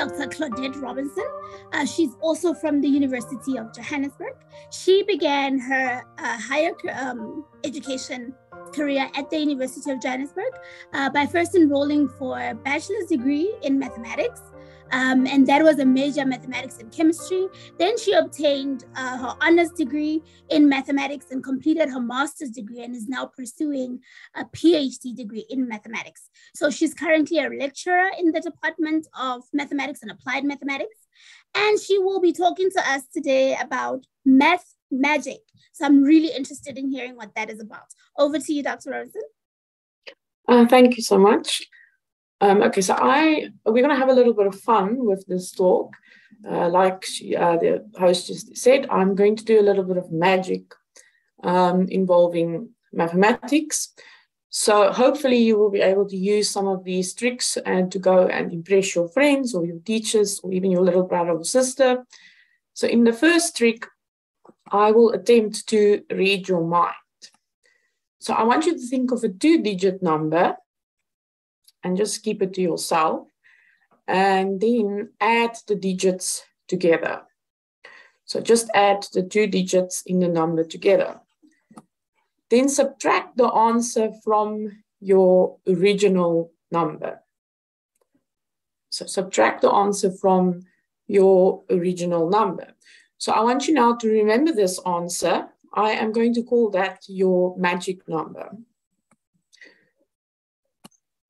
Dr. Claudette Robinson. She's also from the University of Johannesburg. She began her higher education career at the University of Johannesburg by first enrolling for a bachelor's degree in mathematics. And that was a major mathematics and chemistry. Then she obtained her honors degree in mathematics and completed her master's degree and is now pursuing a PhD degree in mathematics. So she's currently a lecturer in the Department of Mathematics and Applied Mathematics. And she will be talking to us today about math magic. So I'm really interested in hearing what that is about. Over to you, Dr. Robinson. Thank you so much. Okay, so we're going to have a little bit of fun with this talk. Like the host just said, I'm going to do a little bit of magic involving mathematics. So hopefully you will be able to use some of these tricks and to go and impress your friends or your teachers or even your little brother or sister. So in the first trick, I will attempt to read your mind. So I want you to think of a 2-digit number and just keep it to yourself, and then add the digits together. So just add the 2 digits in the number together. Then subtract the answer from your original number. So subtract the answer from your original number. So I want you now to remember this answer. I am going to call that your magic number.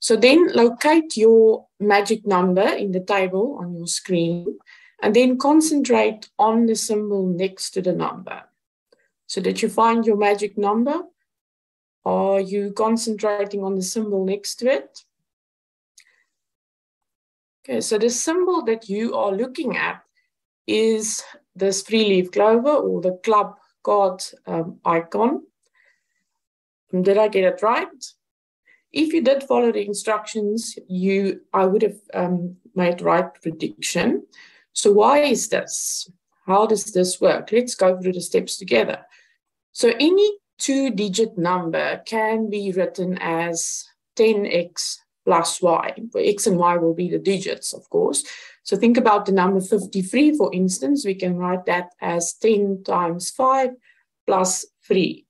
So then locate your magic number in the table on your screen and then concentrate on the symbol next to the number. So did you find your magic number? Are you concentrating on the symbol next to it? Okay, so the symbol that you are looking at is this 3-leaf clover or the club card icon. Did I get it right? If you did follow the instructions, I would have made the right prediction. So why is this? How does this work? Let's go through the steps together. So any 2-digit number can be written as 10x plus y, where x and y will be the digits, of course. So think about the number 53, for instance. We can write that as 10 times 5 plus 3.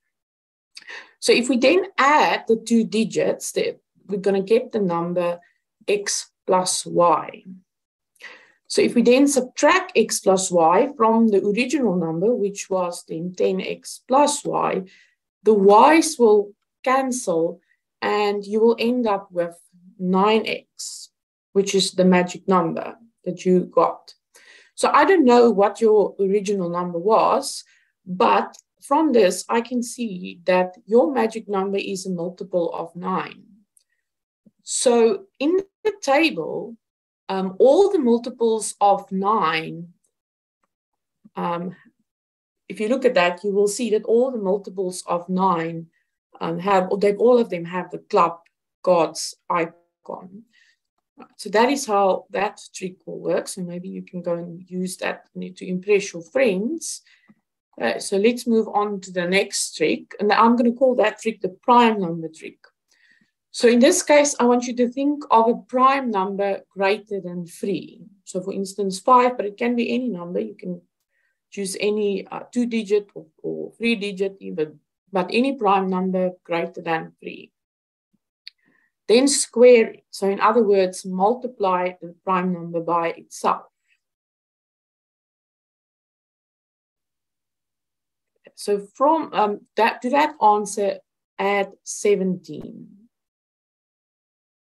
So if we then add the 2 digits, we're going to get the number x plus y. So if we then subtract x plus y from the original number, which was then 10x plus y, the y's will cancel and you will end up with 9x, which is the magic number that you got. So I don't know what your original number was, but from this, I can see that your magic number is a multiple of 9. So in the table, all the multiples of 9, if you look at that, you will see that all the multiples of 9 all of them have the club cards icon. So that is how that trick will work. So maybe you can go and use that to impress your friends. So let's move on to the next trick. And I'm going to call that trick the prime number trick. So in this case, I want you to think of a prime number greater than 3. So for instance, 5, but it can be any number. You can choose any 2-digit or 3-digit even, but any prime number greater than 3. Then square it. So in other words, multiply the prime number by itself. So from that to that answer, add 17.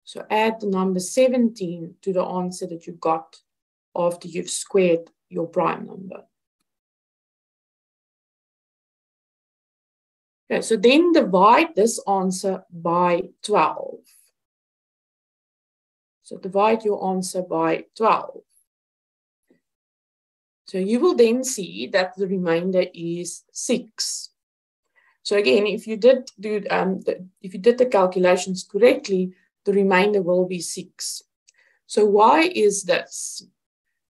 So add the number 17 to the answer that you got after you've squared your prime number. Okay, so then divide this answer by 12. So divide your answer by 12. So you will then see that the remainder is 6. So again, if you did the calculations correctly, the remainder will be 6. So why is this?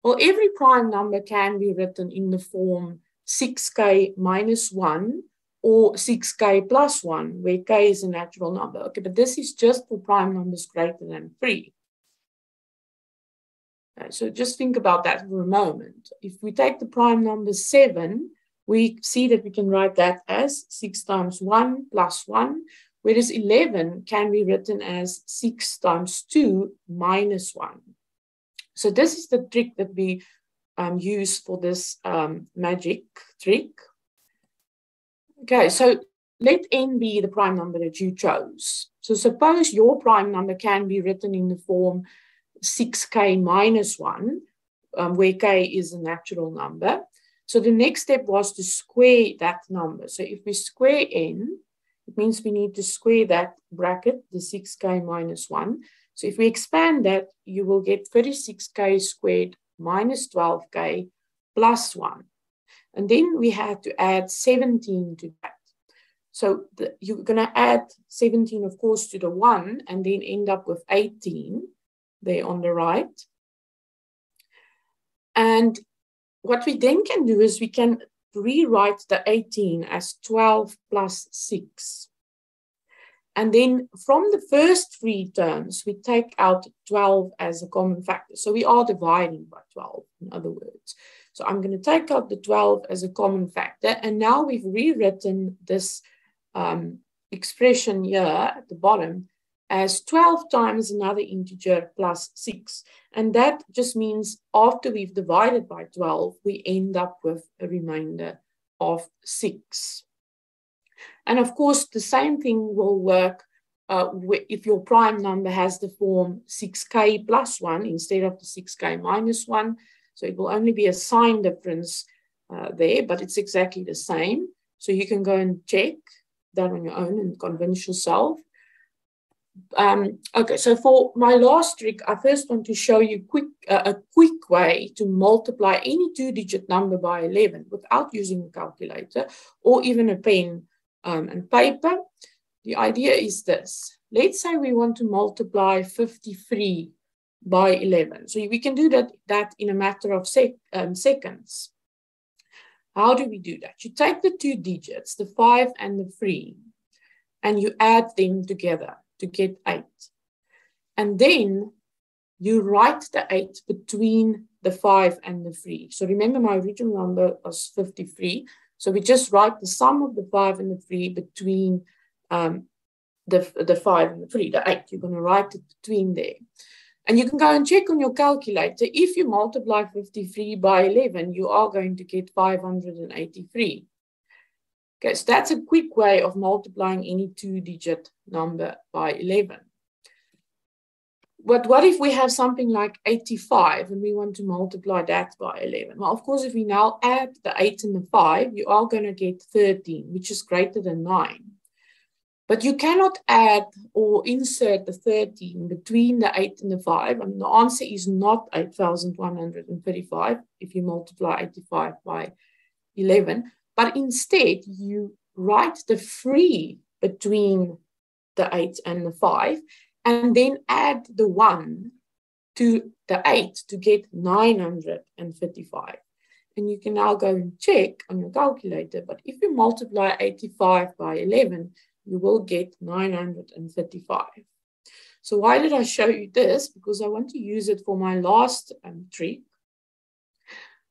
Well, every prime number can be written in the form 6k minus 1 or 6k plus 1, where k is a natural number. Okay, but this is just for prime numbers greater than 3. Okay, so just think about that for a moment. If we take the prime number 7, we see that we can write that as 6 times 1 plus 1, whereas 11 can be written as 6 times 2 minus 1. So this is the trick that we use for this magic trick. Okay, so let n be the prime number that you chose. So suppose your prime number can be written in the form 6k minus 1, where k is a natural number. So the next step was to square that number. So if we square n, it means we need to square that bracket, the 6k minus 1. So if we expand that, you will get 36k squared minus 12k plus 1. And then we had to add 17 to that. So you're going to add 17, of course, to the 1 and then end up with 18 there on the right. And what we then can do is we can rewrite the 18 as 12 plus 6. And then from the first 3 terms, we take out 12 as a common factor. So we are dividing by 12, in other words. So I'm going to take out the 12 as a common factor. And now we've rewritten this expression here at the bottom as 12 times another integer plus 6. And that just means after we've divided by 12, we end up with a remainder of 6. And of course, the same thing will work if your prime number has the form 6k plus 1 instead of the 6k minus 1. So it will only be a sign difference there, but it's exactly the same. So you can go and check that on your own and convince yourself. Okay, so for my last trick, I first want to show you a quick way to multiply any 2-digit number by 11 without using a calculator or even a pen and paper. The idea is this. Let's say we want to multiply 53 by 11. So we can do that in a matter of seconds. How do we do that? You take the 2 digits, the 5 and the 3, and you add them together to get 8. And then you write the 8 between the 5 and the 3. So remember, my original number was 53. So we just write the sum of the 5 and the 3 between the 5 and the 3, the 8. You're going to write it between there. And you can go and check on your calculator. If you multiply 53 by 11, you are going to get 583. Okay, so that's a quick way of multiplying any 2-digit number by 11. But what if we have something like 85 and we want to multiply that by 11? Well, of course, if we now add the 8 and the 5, you are going to get 13, which is greater than 9. But you cannot add or insert the 13 between the 8 and the 5. I mean, the answer is not 8,135 if you multiply 85 by 11. But instead, you write the 3 between the 8 and the 5, and then add the 1 to the 8 to get 955. And you can now go and check on your calculator. But if you multiply 85 by 11, you will get 955. So why did I show you this? Because I want to use it for my last trick.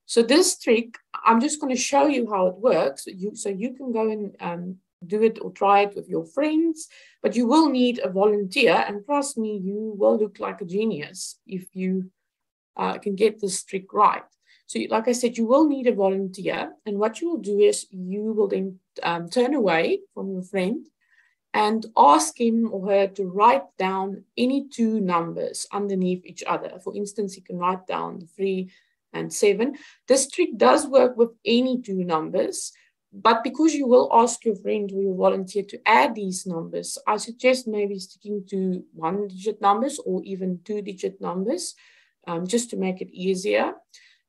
So this trick, I'm just going to show you how it works. So you can go and do it or try it with your friends, but you will need a volunteer. And trust me, you will look like a genius if you can get this trick right. So like I said, you will need a volunteer. And what you will do is you will then turn away from your friend and ask him or her to write down any 2 numbers underneath each other. For instance, you can write down 3 and 7. This trick does work with any 2 numbers, but because you will ask your friend or your volunteer to add these numbers, I suggest maybe sticking to 1-digit numbers or even 2-digit numbers, just to make it easier.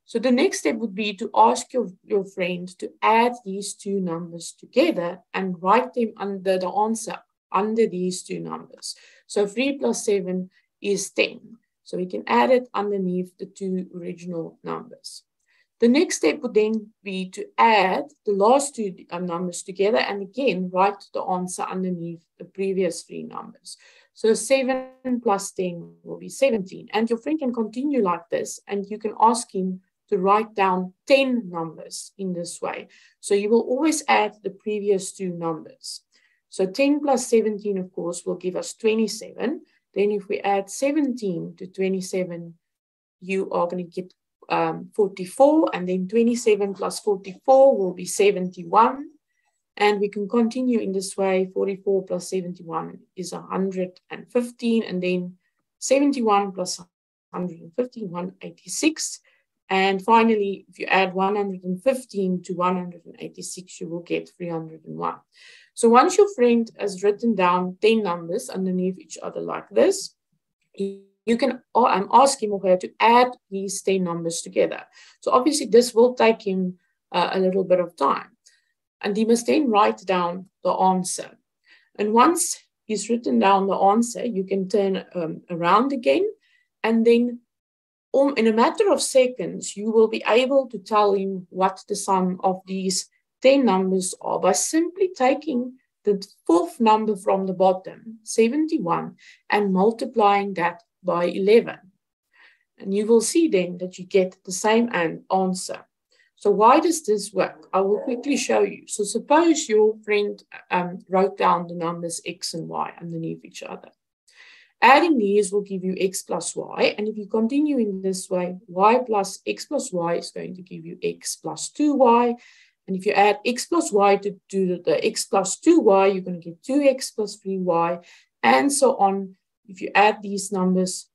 So the next step would be to ask your friend to add these 2 numbers together and write them under the answer under these 2 numbers. So 3 plus 7 is 10. So we can add it underneath the 2 original numbers. The next step would then be to add the last 2 numbers together and again write the answer underneath the previous 3 numbers. So 7 plus 10 will be 17. And your friend can continue like this, and you can ask him to write down 10 numbers in this way. So you will always add the previous 2 numbers. So 10 plus 17, of course, will give us 27. Then if we add 17 to 27, you are going to get 44. And then 27 plus 44 will be 71. And we can continue in this way. 44 plus 71 is 115. And then 71 plus 115, 186. And finally, if you add 115 to 186, you will get 301. So once your friend has written down 10 numbers underneath each other like this, you can ask him or her to add these 10 numbers together. So obviously this will take him a little bit of time. And he must then write down the answer. And once he's written down the answer, you can turn around again. And then in a matter of seconds, you will be able to tell him what the sum of these 10 numbers are by simply taking the 4th number from the bottom, 71, and multiplying that by 11. And you will see then that you get the same answer. So why does this work? I will quickly show you. So suppose your friend wrote down the numbers x and y underneath each other. Adding these will give you x plus y. And if you continue in this way, y plus x plus y is going to give you x plus 2y. And if you add x plus y to the x plus 2y, you're going to get 2x plus 3y, and so on. If you add these numbers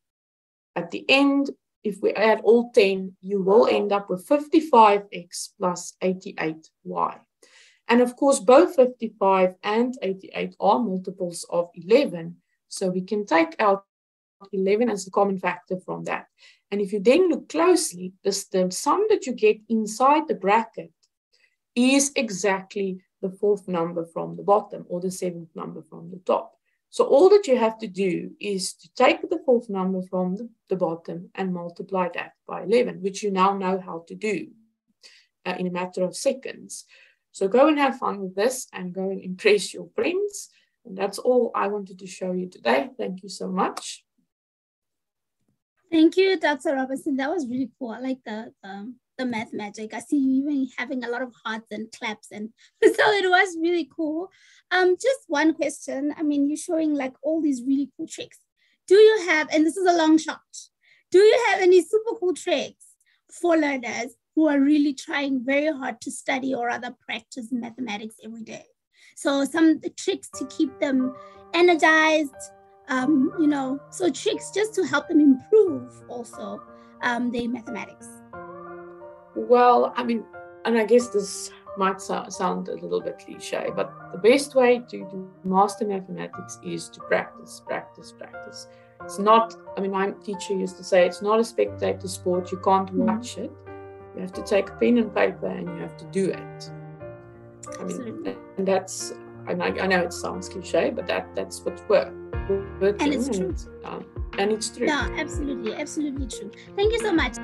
at the end, if we add all 10, you will end up with 55x plus 88y. And of course, both 55 and 88 are multiples of 11. So we can take out 11 as the common factor from that. And if you then look closely, the sum that you get inside the bracket is exactly the 4th number from the bottom or the 7th number from the top. So all that you have to do is to take the 4th number from the bottom and multiply that by 11, which you now know how to do in a matter of seconds. So go and have fun with this and go and impress your friends. And that's all I wanted to show you today. Thank you so much. Thank you, Dr. Robertson. That was really cool. I like the math magic. I see you even having a lot of hearts and claps, and so it was really cool. Just one question. I mean, you're showing like all these really cool tricks. Do you have, and this is a long shot, do you have any super cool tricks for learners who are really trying very hard to study or rather practice mathematics every day? So some tricks to keep them energized, so tricks just to help them improve also their mathematics. Well, I mean, and I guess this might sound a little bit cliche, but the best way to master mathematics is to practice, practice, practice. It's not, I mean, my teacher used to say, it's not a spectator sport. You can't watch it. You have to take a pen and paper and you have to do it. I mean, and that's, I know it sounds cliche, but that's what's working. And it's true. And it's true. Yeah, absolutely, absolutely true. Thank you so much.